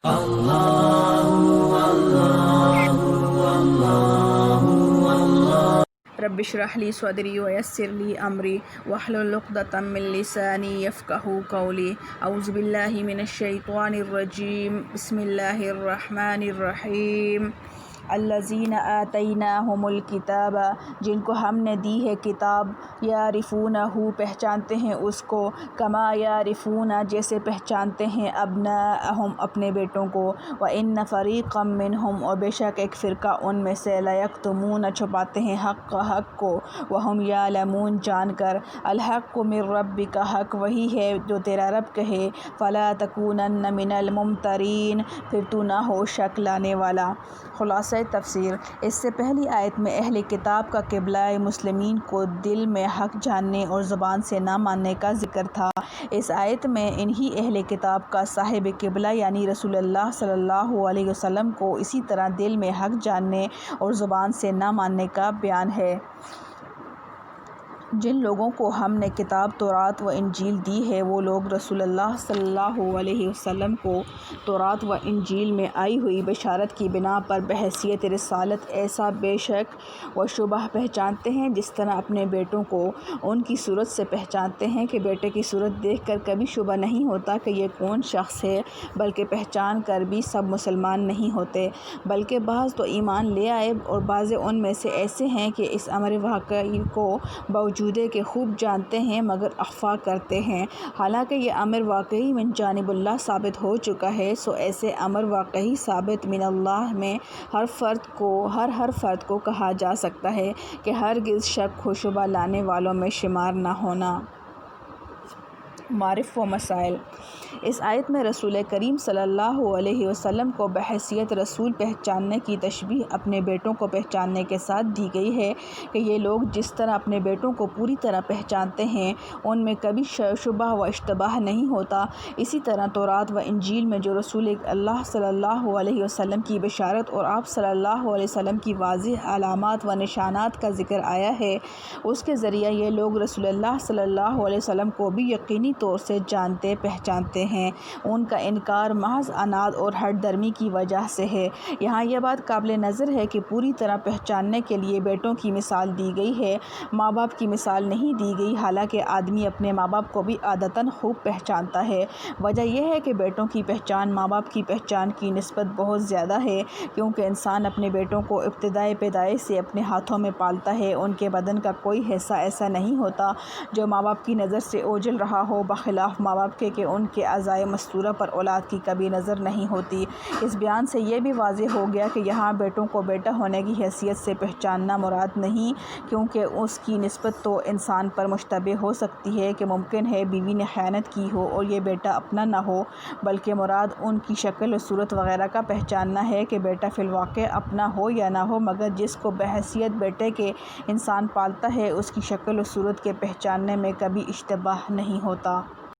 رب اشرح لی صدری ویسر لی امری واحلل عقدۃ من لسانی یفقہوا قولی اعوذ باللہ من الشیطان الرجیم بسم اللہ الرحمن الرحیم الذین آتیناہم الکتاب جن کو ہم نے دی ہے کتاب یعرفونہ پہچانتے ہیں اس کو کما یعرفون جیسے پہچانتے ہیں ابناءہم اپنے بیٹوں کو وان فریقا منہم اور بے شک ایک فرقہ ان میں سے لیکتمون چھپاتے ہیں حق کو وہم یعلمون جان کر الحق من ربک حق وہی ہے جو تیرا رب کہے فلا تکونن من الممترین پھر تو نہ ہو شک لانے والا۔ خلاصہ تفسیر، اس سے پہلی آیت میں اہل کتاب کا قبلہ مسلمین کو دل میں حق جاننے اور زبان سے نہ ماننے کا ذکر تھا۔ اس آیت میں انہی اہل کتاب کا صاحب قبلہ یعنی رسول اللہ صلی اللہ علیہ وسلم کو اسی طرح دل میں حق جاننے اور زبان سے نہ ماننے کا بیان ہے۔ جن لوگوں کو ہم نے کتاب تورات و انجیل دی ہے وہ لوگ رسول اللہ صلی اللہ علیہ وسلم کو تورات و انجیل میں آئی ہوئی بشارت کی بنا پر بحیثیت رسالت ایسا بے شک و شبہ پہچانتے ہیں جس طرح اپنے بیٹوں کو ان کی صورت سے پہچانتے ہیں کہ بیٹے کی صورت دیکھ کر کبھی شبہ نہیں ہوتا کہ یہ کون شخص ہے، بلکہ پہچان کر بھی سب مسلمان نہیں ہوتے، بلکہ بعض تو ایمان لے آئے اور بعض ان میں سے ایسے ہیں کہ اس امر واقعی کو باوجود کہ خوب جانتے ہیں مگر اخفا کرتے ہیں، حالانکہ یہ امر واقعی من جانب اللہ ثابت ہو چکا ہے۔ سو ایسے امر واقعی ثابت من اللہ میں ہر فرد کو کہا جا سکتا ہے کہ ہرگز شک و شبہ لانے والوں میں شمار نہ ہونا۔ معارف و مسائل، اس آیت میں رسول کریم صلی اللہ علیہ وسلم کو بحیثیت رسول پہچاننے کی تشبیہ اپنے بیٹوں کو پہچاننے کے ساتھ دی گئی ہے کہ یہ لوگ جس طرح اپنے بیٹوں کو پوری طرح پہچانتے ہیں، ان میں کبھی شبہ و اشتباہ نہیں ہوتا، اسی طرح تورات و انجیل میں جو رسول اللہ صلی اللہ علیہ وسلم کی بشارت اور آپ صلی اللہ علیہ وسلم کی واضح علامات و نشانات کا ذکر آیا ہے، اس کے ذریعہ یہ لوگ رسول اللہ صلی اللہ علیہ وسلم کو بھی یقینی طور سے جانتے پہچانتے ہیں۔ ان کا انکار محض عناد اور ہٹ درمی کی وجہ سے ہے۔ یہاں یہ بات قابل نظر ہے کہ پوری طرح پہچاننے کے لیے بیٹوں کی مثال دی گئی ہے، ماں باپ کی مثال نہیں دی گئی، حالانکہ آدمی اپنے ماں باپ کو بھی عادتاً خوب پہچانتا ہے۔ وجہ یہ ہے کہ بیٹوں کی پہچان ماں باپ کی پہچان کی نسبت بہت زیادہ ہے، کیونکہ انسان اپنے بیٹوں کو ابتدائے پیدائش سے اپنے ہاتھوں میں پالتا ہے۔ ان کے بدن کا کوئی حصہ ایسا نہیں ہوتا جو ماں باپ کی نظر سے اوجھل رہا ہو، بخلاف ماں باپ کے کہ ان کے اعضائے مستورہ پر اولاد کی کبھی نظر نہیں ہوتی۔ اس بیان سے یہ بھی واضح ہو گیا کہ یہاں بیٹوں کو بیٹا ہونے کی حیثیت سے پہچاننا مراد نہیں، کیونکہ اس کی نسبت تو انسان پر مشتبہ ہو سکتی ہے کہ ممکن ہے بیوی نے خیانت کی ہو اور یہ بیٹا اپنا نہ ہو، بلکہ مراد ان کی شکل و صورت وغیرہ کا پہچاننا ہے کہ بیٹا فی الواقع اپنا ہو یا نہ ہو، مگر جس کو بحیثیت بیٹے کے انسان پالتا ہے اس کی شکل و صورت کے پہچاننے میں کبھی اشتباہ نہیں ہوتا۔